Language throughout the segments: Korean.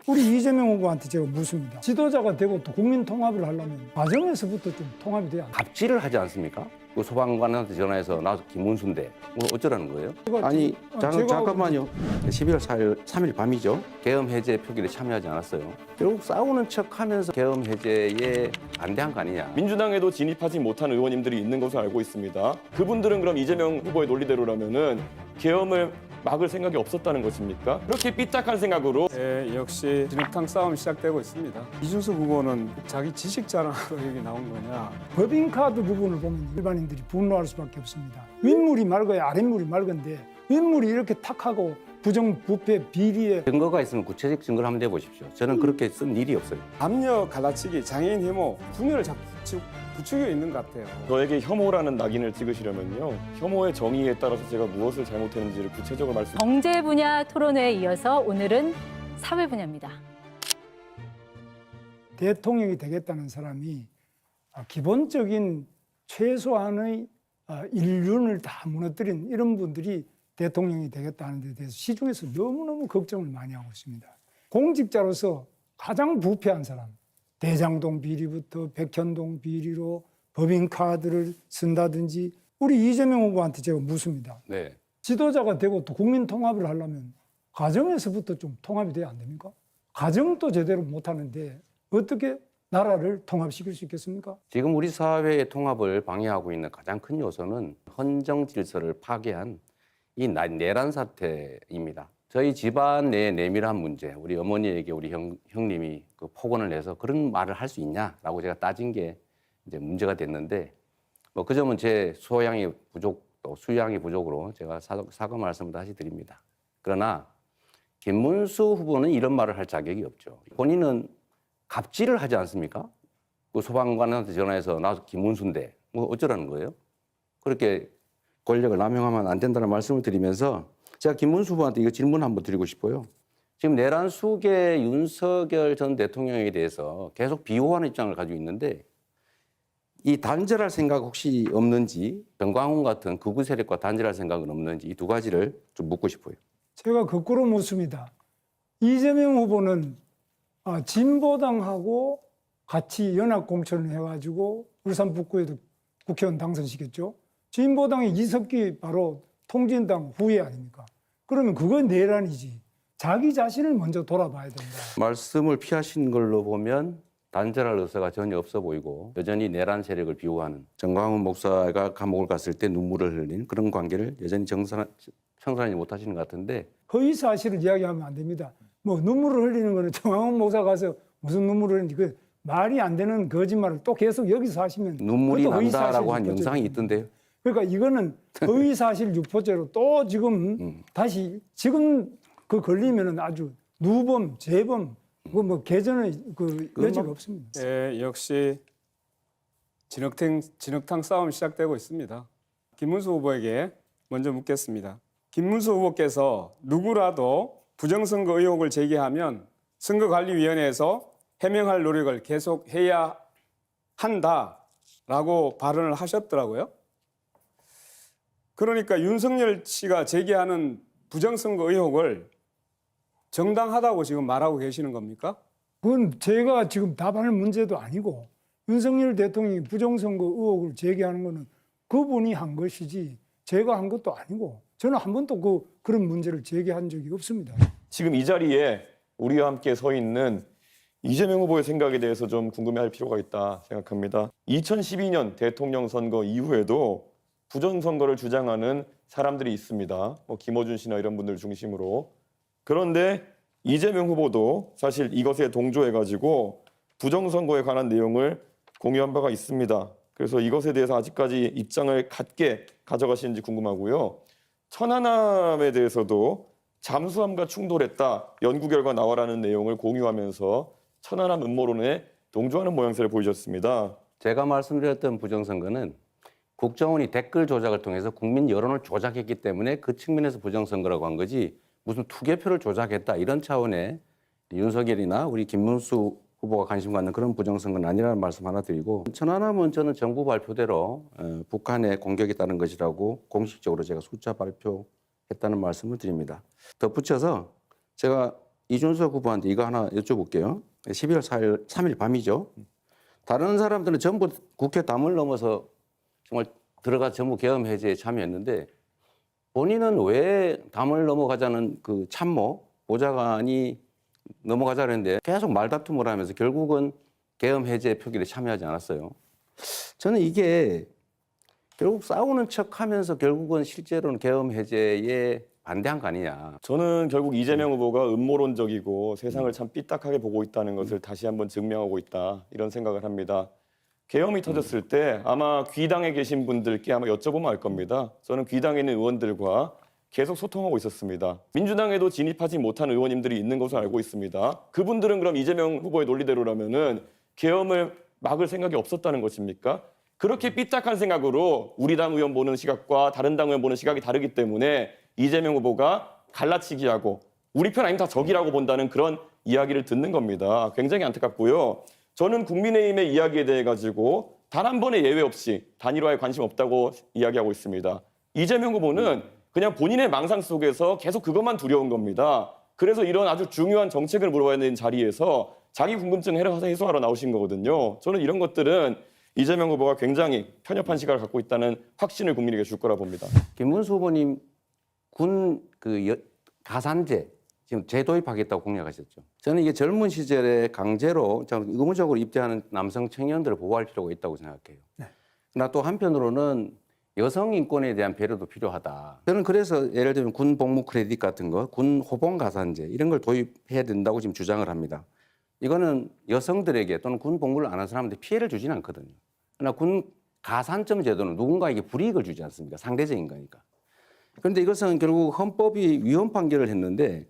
우리 이재명 후보한테 제가 묻습니다. 지도자가 되고 또 국민 통합을 하려면 과정에서부터 좀 통합이 돼야 합니다. 갑질을 하지 않습니까? 그 소방관한테 전화해서 나도 김문수인데 뭐 어쩌라는 거예요? 아니 제가 잠깐만요. 11월 4일 3일 밤이죠. 계엄 해제 표결에 참여하지 않았어요. 결국 싸우는 척하면서 계엄 해제에 반대한 거 아니냐. 민주당에도 진입하지 못한 의원님들이 있는 것으로 알고 있습니다. 그분들은 그럼 이재명 후보의 논리대로라면은 계엄을 막을 생각이 없었다는 것입니까? 그렇게 삐딱한 생각으로 역시 진흙탕 싸움 시작되고 있습니다. 이준석 후보는 자기 지식 자랑으로 여기 나온 거냐? 법인카드 부분을 보면 일반인들이 분노할 수밖에 없습니다. 윗물이 맑아야 아랫물이 맑은데 윗물이 이렇게 탁하고 부정부패 비리에 증거가 있으면 구체적 증거를 한번 내보십시오. 저는 그렇게 쓴 일이 없어요. 남녀 갈라치기, 장애인 혐오, 분열을 자꾸 부추겨 있는 것 같아요. 저에게 혐오라는 낙인을 찍으시려면요. 혐오의 정의에 따라서 제가 무엇을 잘못했는지를 구체적으로 말씀. 경제 분야 토론회에 이어서 오늘은 사회 분야입니다. 대통령이 되겠다는 사람이 기본적인 최소한의 인륜을 다 무너뜨린 이런 분들이 대통령이 되겠다는 데 대해서 시중에서 너무너무 걱정을 많이 하고 있습니다. 공직자로서 가장 부패한 사람, 대장동 비리부터 백현동 비리로 법인카드를 쓴다든지 우리 이재명 후보한테 제가 묻습니다. 네. 지도자가 되고 또 국민 통합을 하려면 가정에서부터 좀 통합이 돼야 안 됩니까? 가정도 제대로 못하는데 어떻게 나라를 통합시킬 수 있겠습니까? 지금 우리 사회의 통합을 방해하고 있는 가장 큰 요소는 헌정 질서를 파괴한 이 내란 사태입니다. 저희 집안 내 내밀한 문제, 우리 어머니에게 우리 형님이 그 폭언을 내서 그런 말을 할 수 있냐라고 제가 따진 게 이제 문제가 됐는데 뭐 그 점은 제 소양이 부족 또 수양이 부족으로 제가 사과 말씀을 다시 드립니다. 그러나 김문수 후보는 이런 말을 할 자격이 없죠. 본인은 갑질을 하지 않습니까? 그 소방관한테 전화해서 나도 김문수인데 뭐 어쩌라는 거예요? 그렇게 권력을 남용하면 안 된다는 말씀을 드리면서 제가 김문수 후보한테 이거 질문 한번 드리고 싶어요. 지금 내란 수계 윤석열 전 대통령에 대해서 계속 비호하는 입장을 가지고 있는데 이 단절할 생각 혹시 없는지 정광훈 같은 극우 세력과 단절할 생각은 없는지 이 두 가지를 좀 묻고 싶어요. 제가 거꾸로 묻습니다. 이재명 후보는 진보당하고 같이 연합 공천을 해가지고 울산 북구에도 국회의원 당선시켰죠. 진보당의 이석기 바로 통진당 후예 아닙니까? 그러면 그건 내란이지. 자기 자신을 먼저 돌아봐야 된다. 말씀을 피하신 걸로 보면 단절할 의사가 전혀 없어 보이고 여전히 내란 세력을 비호하는 정광훈 목사가 감옥을 갔을 때 눈물을 흘린 그런 관계를 여전히 청산하지 못하시는 것 같은데 허위 사실을 이야기하면 안 됩니다. 뭐 눈물을 흘리는 거는 정황훈 목사 가서 무슨 눈물을 흘리는지 그 말이 안 되는 거짓말을 또 계속 여기서 하시면 눈물이 그것도 허위 난다라고 한 사실 영상이 유포죄입니다. 있던데요. 그러니까 이거는 허위 사실 유포죄로 또 지금 다시 지금 그 걸리면은 아주 누범, 재범 그 뭐 개전의 그 여지가 없습니다. 역시 진흙탕 싸움 시작되고 있습니다. 김문수 후보에게 먼저 묻겠습니다. 김문수 후보께서 누구라도 부정선거 의혹을 제기하면 선거관리위원회에서 해명할 노력을 계속해야 한다라고 발언을 하셨더라고요. 그러니까 윤석열 씨가 제기하는 부정선거 의혹을 정당하다고 지금 말하고 계시는 겁니까? 그건 제가 지금 답할 문제도 아니고 윤석열 대통령이 부정선거 의혹을 제기하는 거는 그분이 한 것이지 제가 한 것도 아니고 저는 한 번도 그런 문제를 제기한 적이 없습니다. 지금 이 자리에 우리와 함께 서 있는 이재명 후보의 생각에 대해서 좀 궁금해할 필요가 있다 생각합니다. 2012년 대통령 선거 이후에도 부정선거를 주장하는 사람들이 있습니다. 김어준 씨나 이런 분들 중심으로. 그런데 이재명 후보도 사실 이것에 동조해가지고 부정선거에 관한 내용을 공유한 바가 있습니다. 그래서 이것에 대해서 아직까지 입장을 같게 가져가시는지 궁금하고요. 천안함에 대해서도 잠수함과 충돌했다, 연구 결과 나와라는 내용을 공유하면서 천안함 음모론에 동조하는 모양새를 보이셨습니다. 제가 말씀드렸던 부정선거는 국정원이 댓글 조작을 통해서 국민 여론을 조작했기 때문에 그 측면에서 부정선거라고 한 거지 무슨 투개표를 조작했다 이런 차원의 윤석열이나 우리 김문수 후보가 관심 갖는 그런 부정선거는 아니라는 말씀 하나 드리고 천안함은 저는 정부 발표대로 북한의 공격에 따른 것이라고 공식적으로 제가 숫자 발표했다는 말씀을 드립니다. 덧붙여서 제가 이준석 후보한테 이거 하나 여쭤볼게요. 12월 4일, 3일 밤이죠. 다른 사람들은 전부 국회 담을 넘어서 정말 들어가 전부 계엄 해제에 참여했는데 본인은 왜 담을 넘어가자는 그 참모 보좌관이 넘어가자고 했는데 계속 말다툼을 하면서 결국은 계엄 해제 표결에 참여하지 않았어요. 저는 이게 결국 싸우는 척하면서 결국은 실제로는 계엄 해제에 반대한 거 아니냐. 저는 결국 이재명 후보가 음모론적이고 세상을 참 삐딱하게 보고 있다는 것을 다시 한번 증명하고 있다 이런 생각을 합니다. 계엄이 터졌을 때 아마 귀당에 계신 분들께 아마 여쭤보면 알 겁니다. 저는 귀당에 있는 의원들과 계속 소통하고 있었습니다. 민주당에도 진입하지 못한 의원님들이 있는 것을 알고 있습니다. 그분들은 그럼 이재명 후보의 논리대로라면은 계엄을 막을 생각이 없었다는 것입니까? 그렇게 삐딱한 생각으로 우리 당 의원 보는 시각과 다른 당 의원 보는 시각이 다르기 때문에 이재명 후보가 갈라치기하고 우리 편 아니면 다 적이라고 본다는 그런 이야기를 듣는 겁니다. 굉장히 안타깝고요. 저는 국민의힘의 이야기에 대해 가지고 단 한 번의 예외 없이 단일화에 관심 없다고 이야기하고 있습니다. 이재명 후보는 그냥 본인의 망상 속에서 계속 그것만 두려운 겁니다. 그래서 이런 아주 중요한 정책을 물어봐야 되는 자리에서 자기 궁금증 해소하러 나오신 거거든요. 저는 이런 것들은 이재명 후보가 굉장히 편협한 시각을 갖고 있다는 확신을 국민에게 줄 거라 봅니다. 김문수 후보님 군 가산제 지금 재도입하겠다고 공약하셨죠. 저는 이게 젊은 시절에 강제로 의무적으로 입대하는 남성 청년들을 보호할 필요가 있다고 생각해요. 그러나 또 한편으로는 여성 인권에 대한 배려도 필요하다. 저는 그래서 예를 들면 군 복무 크레딧 같은 거, 군 호봉 가산제 이런 걸 도입해야 된다고 지금 주장을 합니다. 이거는 여성들에게 또는 군 복무를 안 한 사람한테 피해를 주지는 않거든요. 그러나 군 가산점 제도는 누군가에게 불이익을 주지 않습니까? 상대적인 거니까. 그런데 이것은 결국 헌법이 위헌 판결을 했는데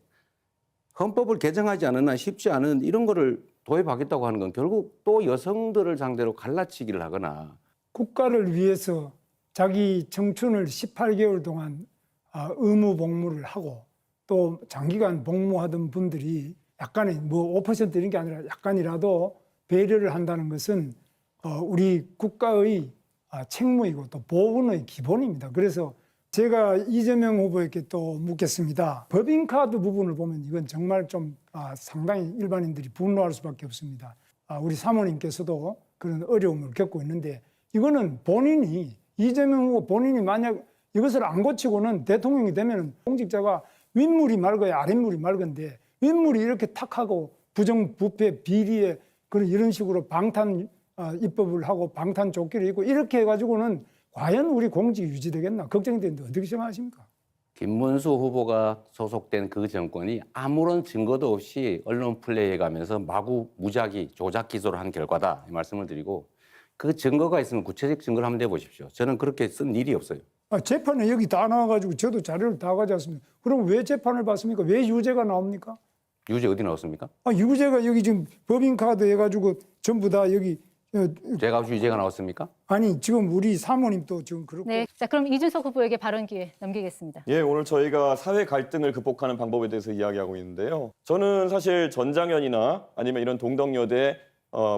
헌법을 개정하지 않은 한 쉽지 않은 이런 거를 도입하겠다고 하는 건 결국 또 여성들을 상대로 갈라치기를 하거나 국가를 위해서 자기 청춘을 18개월 동안 의무 복무를 하고 또 장기간 복무하던 분들이 약간의 뭐 5% 이런 게 아니라 약간이라도 배려를 한다는 것은 우리 국가의 책무이고 또 보훈의 기본입니다. 그래서 제가 이재명 후보에게 또 묻겠습니다. 법인카드 부분을 보면 이건 정말 좀 상당히 일반인들이 분노할 수밖에 없습니다. 우리 사모님께서도 그런 어려움을 겪고 있는데 이거는 본인이 이재명 후보 본인이 만약 이것을 안 고치고는 대통령이 되면 공직자가 윗물이 맑아야 아랫물이 맑은데 윗물이 이렇게 탁하고 부정부패 비리에 그런 이런 식으로 방탄 입법을 하고 방탄 조끼를 입고 이렇게 해가지고는 과연 우리 공직이 유지되겠나 걱정되는데 어떻게 생각하십니까? 김문수 후보가 소속된 그 정권이 아무런 증거도 없이 언론 플레이해가면서 마구 무작위 조작 기소를 한 결과다 이 말씀을 드리고 그 증거가 있으면 구체적 증거를 한번 내보십시오. 저는 그렇게 쓴 일이 없어요. 재판에 여기 다 나와가지고 저도 자료를 다 가져왔습니다. 그럼 왜 재판을 받습니까? 왜 유죄가 나옵니까? 유죄 어디 나왔습니까? 유죄가 여기 지금 법인카드 해가지고 전부 다 여기 제가 없이 유죄가 나왔습니까? 아니 지금 우리 사모님도 지금 그렇고 네, 자 그럼 이준석 후보에게 발언 기회 넘기겠습니다. 예, 오늘 저희가 사회 갈등을 극복하는 방법에 대해서 이야기하고 있는데요. 저는 사실 전장현이나 아니면 이런 동덕여대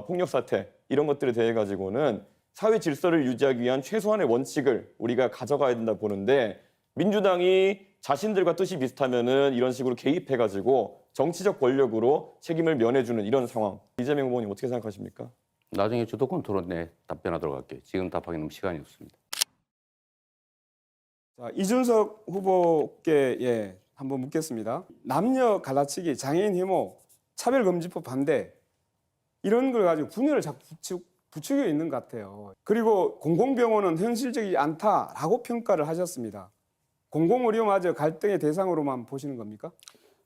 폭력 사태 이런 것들에 대해 가지고는 사회 질서를 유지하기 위한 최소한의 원칙을 우리가 가져가야 된다 보는데 민주당이 자신들과 뜻이 비슷하면은 이런 식으로 개입해 가지고 정치적 권력으로 책임을 면해주는 이런 상황. 이재명 후보님 어떻게 생각하십니까? 나중에 주도권 토론에 답변하도록 할게요. 지금 답하기 너무 시간이 없습니다. 자, 이준석 후보께 한번 묻겠습니다. 남녀 갈라치기, 장애인 혐오, 차별금지법 반대 이런 걸 가지고 분열을 자꾸 부추겨 있는 것 같아요. 그리고 공공병원은 현실적이지 않다라고 평가를 하셨습니다. 공공의료마저 갈등의 대상으로만 보시는 겁니까?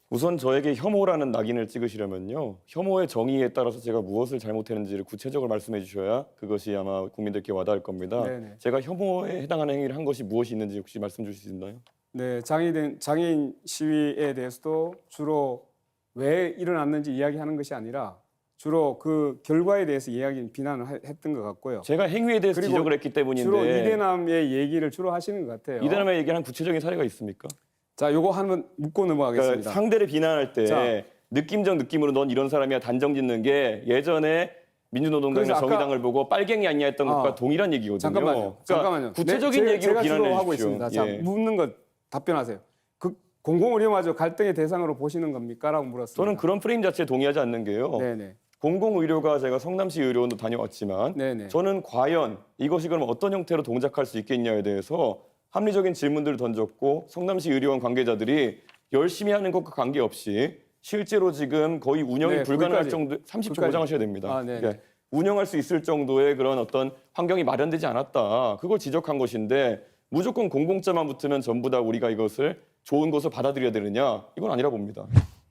우선 저에게 혐오라는 낙인을 찍으시려면요. 혐오의 정의에 따라서 제가 무엇을 잘못했는지를 구체적으로 말씀해 주셔야 그것이 아마 국민들께 와닿을 겁니다. 네네. 제가 혐오에 해당하는 행위를 한 것이 무엇이 있는지 혹시 말씀 주실 수 있나요? 네, 장애인 시위에 대해서도 주로 왜 일어났는지 이야기하는 것이 아니라 주로 그 결과에 대해서 비난을 했던 것 같고요. 제가 행위에 대해서 그리고 지적을 했기 때문인데 주로 이대남의 얘기를 주로 하시는 것 같아요. 이대남의 얘기한 구체적인 사례가 있습니까? 자, 요거 한번 묻고 넘어가겠습니다. 그러니까 상대를 비난할 때 자. 느낌적 느낌으로 넌 이런 사람이야 단정 짓는 게 예전에 민주노동당이나 그래서 아까- 정의당을 보고 빨갱이 아니냐 했던 것과 동일한 얘기거든요. 잠깐만요. 그러니까 구체적인 네, 얘기로 제가 주로 비난을 하고 해주십시오. 있습니다. 자, 예. 묻는 것 답변하세요. 그 공공의료마저 갈등의 대상으로 보시는 겁니까?라고 물었습니다. 저는 그런 프레임 자체에 동의하지 않는 게요. 네네. 공공의료가 제가 성남시 의료원도 다녀왔지만 네네. 저는 과연 이것이 그럼 어떤 형태로 동작할 수 있겠냐에 대해서 합리적인 질문들을 던졌고 성남시 의료원 관계자들이 열심히 하는 것과 관계없이 실제로 지금 거의 운영이 네, 불가능할 거기까지. 정도 30초 거기까지. 보장하셔야 됩니다. 아, 네네. 예. 운영할 수 있을 정도의 그런 어떤 환경이 마련되지 않았다. 그걸 지적한 것인데 무조건 공공자만 붙으면 전부 다 우리가 이것을 좋은 것을 받아들여야 되느냐? 이건 아니라 봅니다.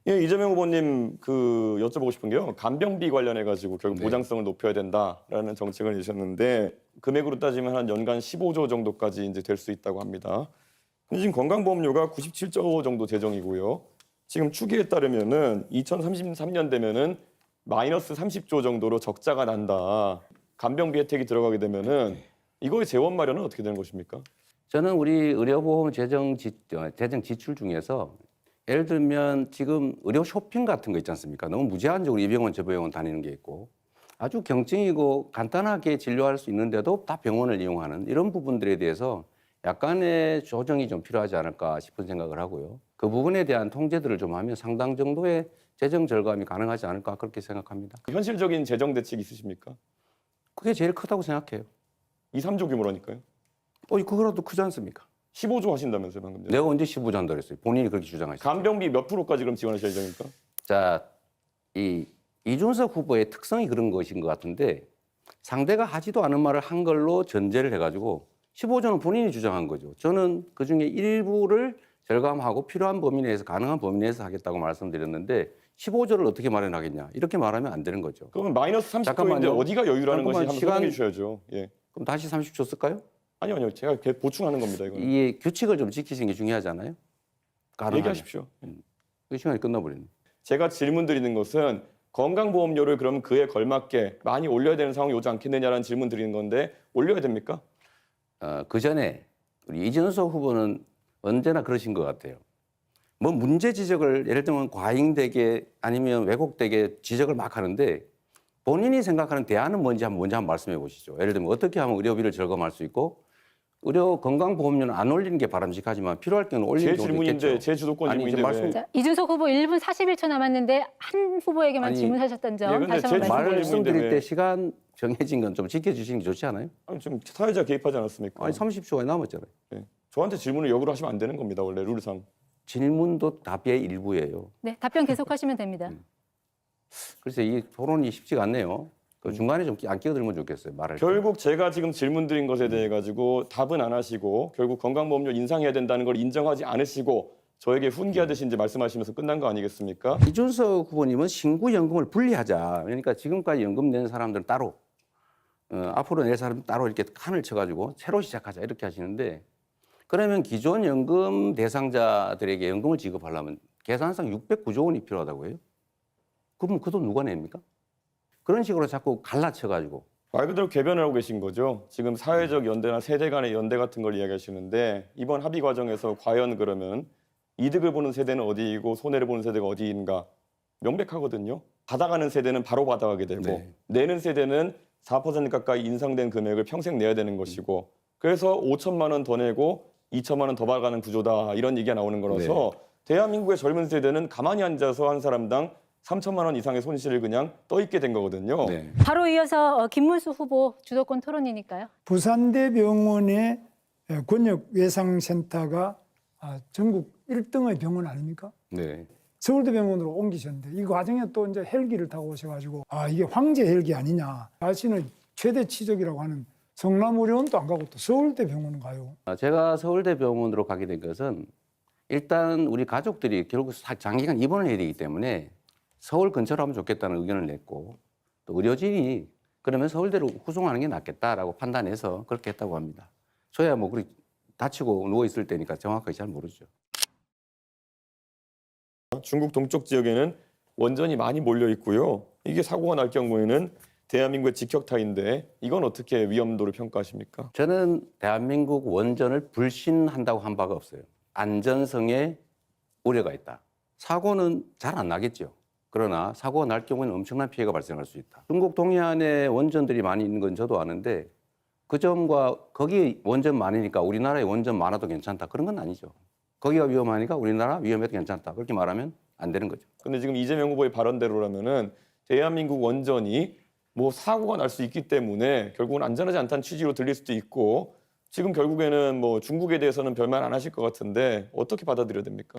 예, 이재명 후보님 여쭤보고 싶은 게요. 간병비 관련해 가지고 결국 네. 보장성을 높여야 된다라는 정책을 내셨는데 금액으로 따지면 한 연간 15조 정도까지 이제 될 수 있다고 합니다. 근데 지금 건강보험료가 97조 정도 재정이고요. 지금 추계에 따르면은 2033년 되면은 마이너스 30조 정도로 적자가 난다. 간병비 혜택이 들어가게 되면은 이거의 재원 마련은 어떻게 되는 것입니까? 저는 우리 의료보험 재정 지출 중에서 예를 들면 지금 의료 쇼핑 같은 거 있지 않습니까? 너무 무제한적으로 이 병원 저 병원 다니는 게 있고 아주 경증이고 간단하게 진료할 수 있는데도 다 병원을 이용하는 이런 부분들에 대해서 약간의 조정이 좀 필요하지 않을까 싶은 생각을 하고요. 그 부분에 대한 통제들을 좀 하면 상당 정도의 재정 절감이 가능하지 않을까 그렇게 생각합니다. 현실적인 재정 대책 있으십니까? 그게 제일 크다고 생각해요. 2, 3조 규모라니까요. 그거라도 크지 않습니까? 15조 하신다면서요, 방금 전에. 내가 언제 15조 한다 그랬어요? 본인이 그렇게 주장하시죠. 간병비 몇 프로까지 그럼 지원하실 예정입니까? 자, 이준석 후보의 특성이 그런 것인 것 같은데 상대가 하지도 않은 말을 한 걸로 전제를 해가지고 15조는 본인이 주장한 거죠. 저는 그중에 일부를 절감하고 필요한 범위 내에서 가능한 범위 내에서 하겠다고 말씀드렸는데 15조를 어떻게 마련하겠냐 이렇게 말하면 안 되는 거죠. 그러면 마이너스 30조인데 잠깐만요. 어디가 여유라는 것이 잠깐만, 한번 설명해 주셔야죠. 예. 그럼 다시 30조 쓸까요? 아니요. 제가 보충하는 겁니다, 이거. 이 규칙을 좀 지키시는 게 중요하잖아요. 가능하면. 얘기하십시오. 그 시간이 끝나버렸네. 제가 질문 드리는 것은 건강보험료를 그럼 그에 걸맞게 많이 올려야 되는 상황이 오지 않겠느냐라는 질문 드리는 건데 올려야 됩니까? 그 전에 우리 이준석 후보는 언제나 그러신 것 같아요. 뭐 문제 지적을 예를 들면 과잉되게 아니면 왜곡되게 지적을 막 하는데 본인이 생각하는 대안은 뭔지 먼저 한번 말씀해 보시죠. 예를 들면 어떻게 하면 의료비를 절감할 수 있고 의료 건강보험료는 안 올리는 게 바람직하지만 필요할 경우는 올리는 제 경우도 질문인데 있겠죠. 제 주도권 아니, 질문인데 이제 말씀- 왜? 자, 이준석 후보 1분 41초 남았는데 한 후보에게만 아니, 질문하셨던 점 예, 근데 다시 한번 제 말씀드리겠습니다. 말씀드릴 왜- 때 시간 정해진 건 좀 지켜주시는 게 좋지 않아요? 아니, 좀 사회자 개입하지 않았습니까? 아니 30초가 남았잖아요. 예. 저한테 질문을 역으로 하시면 안 되는 겁니다, 원래 룰상. 질문도 답의 일부예요. 네, 답변 계속하시면 됩니다. 그래서 이 토론이 쉽지가 않네요. 그 중간에 좀 안 끼어들면 좋겠어요. 말할 때. 결국 제가 지금 질문 드린 것에 대해 가지고 답은 안 하시고 결국 건강보험료 인상해야 된다는 걸 인정하지 않으시고 저에게 훈계하듯이 이제 말씀하시면서 끝난 거 아니겠습니까? 이준석 후보님은 신구연금을 분리하자. 그러니까 지금까지 연금 낸 사람들은 따로, 앞으로 낼 사람 따로 이렇게 칸을 쳐가지고 새로 시작하자 이렇게 하시는데 그러면 기존 연금 대상자들에게 연금을 지급하려면 계산상 609조 원이 필요하다고 해요. 그럼 그 돈 누가 냅니까? 그런 식으로 자꾸 갈라쳐가지고 말 그대로 개변을 하고 계신 거죠. 지금 사회적 연대나 세대 간의 연대 같은 걸 이야기하시는데 이번 합의 과정에서 과연 그러면 이득을 보는 세대는 어디이고 손해를 보는 세대가 어디인가 명백하거든요. 받아가는 세대는 바로 받아가게 되고 네. 내는 세대는 4% 가까이 인상된 금액을 평생 내야 되는 것이고 그래서 5천만 원 더 내고 2천만 원 더 받아가는 구조다 이런 얘기가 나오는 거라서 대한민국의 젊은 세대는 가만히 앉아서 한 사람당 3천만 원 이상의 손실을 그냥 떠있게 된 거거든요. 네. 바로 이어서 김문수 후보 주도권 토론이니까요. 부산대병원의 권역외상센터가 전국 1등의 병원 아닙니까? 네. 서울대병원으로 옮기셨는데 이 과정에 또 이제 헬기를 타고 오셔가지고 이게 황제 헬기 아니냐. 자신의 최대 치적이라고 하는 성남의료원도 안 가고 또 서울대병원 가요. 제가 서울대병원으로 가게 된 것은 일단 우리 가족들이 결국 장기간 입원을 해야 되기 때문에 서울 근처로 하면 좋겠다는 의견을 냈고 또 의료진이 그러면 서울대로 후송하는 게 낫겠다라고 판단해서 그렇게 했다고 합니다. 저야 뭐 그렇게 다치고 누워 있을 때니까 정확하게 잘 모르죠. 중국 동쪽 지역에는 원전이 많이 몰려 있고요. 이게 사고가 날 경우에는 대한민국의 직격탄인데 이건 어떻게 위험도를 평가하십니까? 저는 대한민국 원전을 불신한다고 한 바가 없어요. 안전성에 우려가 있다. 사고는 잘 안 나겠죠. 그러나 사고가 날 경우에는 엄청난 피해가 발생할 수 있다. 중국 동해안에 원전들이 많이 있는 건 저도 아는데 그 점과 거기 원전 많으니까 우리나라에 원전 많아도 괜찮다. 그런 건 아니죠. 거기가 위험하니까 우리나라 위험해도 괜찮다. 그렇게 말하면 안 되는 거죠. 근데 지금 이재명 후보의 발언대로라면은 대한민국 원전이 뭐 사고가 날 수 있기 때문에 결국은 안전하지 않다는 취지로 들릴 수도 있고 지금 결국에는 뭐 중국에 대해서는 별말 안 하실 것 같은데 어떻게 받아들여야 됩니까?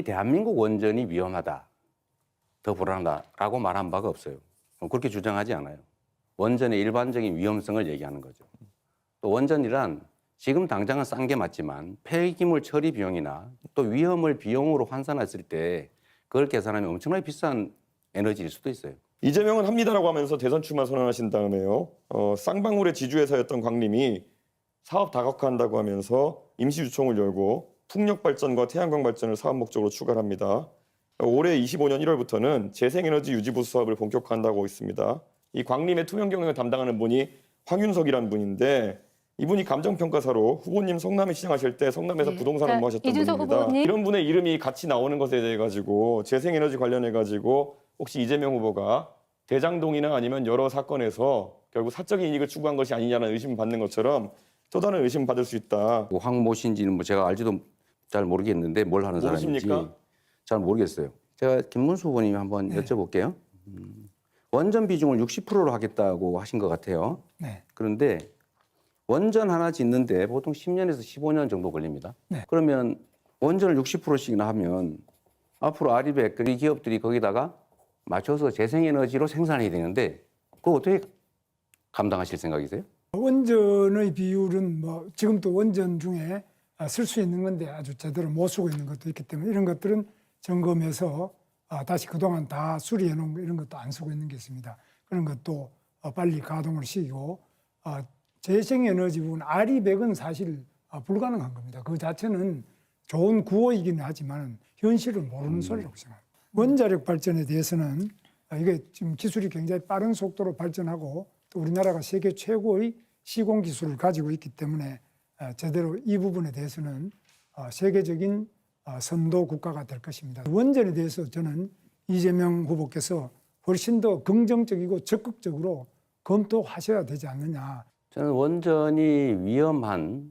대한민국 원전이 위험하다, 더 불안하다라고 말한 바가 없어요. 그렇게 주장하지 않아요. 원전의 일반적인 위험성을 얘기하는 거죠. 또 원전이란 지금 당장은 싼 게 맞지만 폐기물 처리 비용이나 또 위험을 비용으로 환산했을 때 그걸 계산하면 엄청나게 비싼 에너지일 수도 있어요. 이재명은 합니다라고 하면서 대선 출마 선언하신 다음에요. 쌍방울의 지주회사였던 광림이 사업 다각화한다고 하면서 임시주총을 열고 풍력발전과 태양광 발전을 사업 목적으로 추가합니다. 올해 25년 1월부터는 재생에너지 유지보수 사업을 본격화한다고 있습니다. 이 광림의 투명 경영을 담당하는 분이 황윤석이라는 분인데 이분이 감정평가사로 후보님 성남에 시장하실 때 성남에서 네. 부동산 자, 업무하셨던 이준석 분입니다. 후보님. 이런 분의 이름이 같이 나오는 것에 대해 가지고 재생에너지 관련해 가지고 혹시 이재명 후보가 대장동이나 아니면 여러 사건에서 결국 사적인 이익을 추구한 것이 아니냐는 의심을 받는 것처럼 또 다른 의심을 받을 수 있다. 황모 씨인지는 뭐 제가 알지도 잘 모르겠는데 뭘 하는 사람인지 모르십니까? 잘 모르겠어요. 제가 김문수 후보님 한번 여쭤볼게요. 원전 비중을 60%로 하겠다고 하신 것 같아요. 네. 그런데 원전 하나 짓는데 보통 10년에서 15년 정도 걸립니다. 네. 그러면 원전을 60%씩이나 하면 앞으로 아리백 이 기업들이 거기다가 맞춰서 재생에너지로 생산해야 되는데 그거 어떻게 감당하실 생각이세요? 원전의 비율은 뭐 지금도 원전 중에 쓸 수 있는 건데 아주 제대로 못 쓰고 있는 것도 있기 때문에 이런 것들은 점검해서 다시 그동안 다 수리해 놓은 거 이런 것도 안 쓰고 있는 게 있습니다. 그런 것도 빨리 가동을 시키고 재생에너지 부분 아리백은 사실 불가능한 겁니다. 그 자체는 좋은 구호이기는 하지만 현실을 모르는 소리라고 생각합니다. 원자력 발전에 대해서는 이게 지금 기술이 굉장히 빠른 속도로 발전하고 또 우리나라가 세계 최고의 시공 기술을 가지고 있기 때문에 제대로 이 부분에 대해서는 세계적인 선도 국가가 될 것입니다. 원전에 대해서 저는 이재명 후보께서 훨씬 더 긍정적이고 적극적으로 검토하셔야 되지 않느냐. 저는 원전이 위험한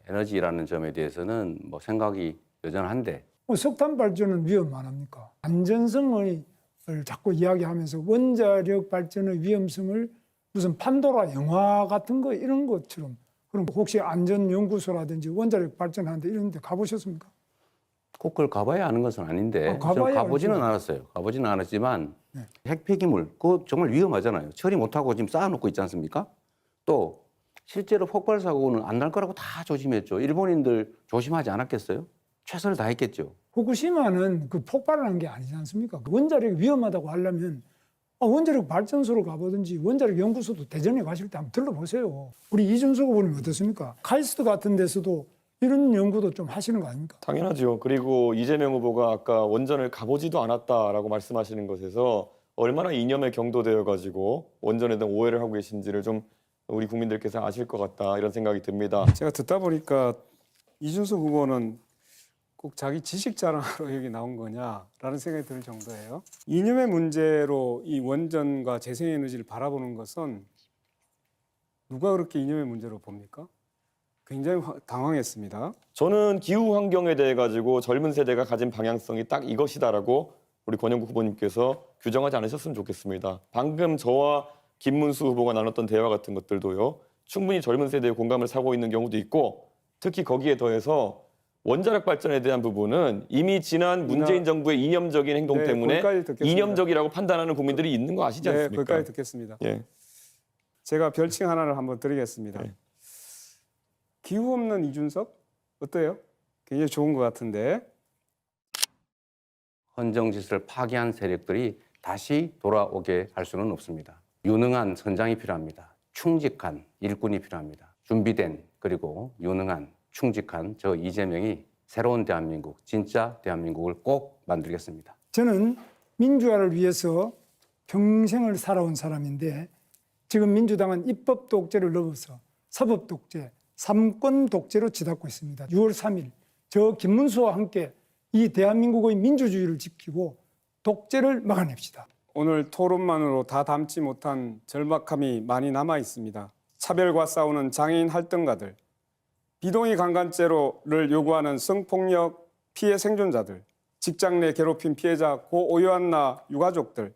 에너지라는 점에 대해서는 뭐 생각이 여전한데 석탄 발전은 위험 안 합니까? 안전성을 자꾸 이야기하면서 원자력 발전의 위험성을 무슨 판도라 영화 같은 거 이런 것처럼 그럼 혹시 안전연구소라든지 원자력 발전하는데 이런 데 가보셨습니까? 꼭 그걸 가봐야 아는 것은 아닌데 가봐야 저는 가보지는 알죠. 않았어요. 가보지는 않았지만 네. 핵폐기물 그거 정말 위험하잖아요. 처리 못하고 지금 쌓아놓고 있지 않습니까? 또 실제로 폭발 사고는 안 날 거라고 다 조심했죠. 일본인들 조심하지 않았겠어요? 최선을 다했겠죠. 후쿠시마는 그 폭발을 한 게 아니지 않습니까? 원자력이 위험하다고 하려면 원자력 발전소로 가보든지 원자력 연구소도 대전에 가실 때 한번 들러보세요. 우리 이준석 후보님 어떻습니까? 카이스트 같은 데서도 이런 연구도 좀 하시는 거 아닙니까? 당연하죠. 그리고 이재명 후보가 아까 원전을 가보지도 않았다라고 말씀하시는 것에서 얼마나 이념에 경도되어 가지고 원전에 대한 오해를 하고 계신지를 좀 우리 국민들께서 아실 것 같다 이런 생각이 듭니다. 제가 듣다 보니까 이준석 후보는 꼭 자기 지식 자랑하러 여기 나온 거냐라는 생각이 들 정도예요. 이념의 문제로 이 원전과 재생에너지를 바라보는 것은 누가 그렇게 이념의 문제로 봅니까? 굉장히 당황했습니다. 저는 기후 환경에 대해 가지고 젊은 세대가 가진 방향성이 딱 이것이다라고 우리 권영국 후보님께서 규정하지 않으셨으면 좋겠습니다. 방금 저와 김문수 후보가 나눴던 대화 같은 것들도요. 충분히 젊은 세대의 공감을 사고 있는 경우도 있고 특히 거기에 더해서 원자력 발전에 대한 부분은 이미 지난 문재인 정부의 이념적인 행동 네, 때문에 거기까지 듣겠습니다. 이념적이라고 판단하는 국민들이 있는 거 아시지 네, 않습니까? 거기까지 듣겠습니다. 예. 제가 별칭 하나를 한번 드리겠습니다. 네. 기후 없는 이준석 어때요? 굉장히 좋은 것 같은데. 헌정질서를 파괴한 세력들이 다시 돌아오게 할 수는 없습니다. 유능한 선장이 필요합니다. 충직한 일꾼이 필요합니다. 준비된 그리고 유능한 충직한 저 이재명이 새로운 대한민국, 진짜 대한민국을 꼭 만들겠습니다. 저는 민주화를 위해서 평생을 살아온 사람인데 지금 민주당은 입법 독재를 넘어서 사법 독재, 삼권 독재로 치닫고 있습니다. 6월 3일 저 김문수와 함께 이 대한민국의 민주주의를 지키고 독재를 막아냅시다. 오늘 토론만으로 다 담지 못한 절박함이 많이 남아 있습니다. 차별과 싸우는 장애인 활동가들, 비동의 강간죄를 요구하는 성폭력 피해 생존자들, 직장 내 괴롭힘 피해자 고 오요한나 유가족들,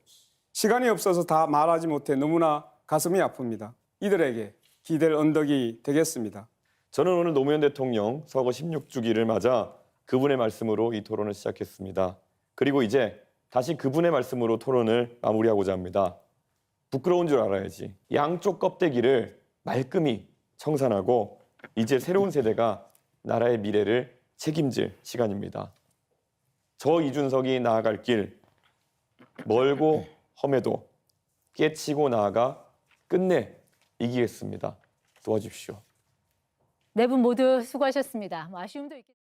시간이 없어서 다 말하지 못해 너무나 가슴이 아픕니다. 이들에게 기댈 언덕이 되겠습니다. 저는 오늘 노무현 대통령 서거 16주기를 맞아 그분의 말씀으로 이 토론을 시작했습니다. 그리고 이제 다시 그분의 말씀으로 토론을 마무리하고자 합니다. 부끄러운 줄 알아야지. 양쪽 껍데기를 말끔히 청산하고 이제 새로운 세대가 나라의 미래를 책임질 시간입니다. 저 이준석이 나아갈 길 멀고 험해도 깨치고 나아가 끝내 이기겠습니다. 도와주십시오. 네 분 모두 수고하셨습니다. 아쉬움도 있겠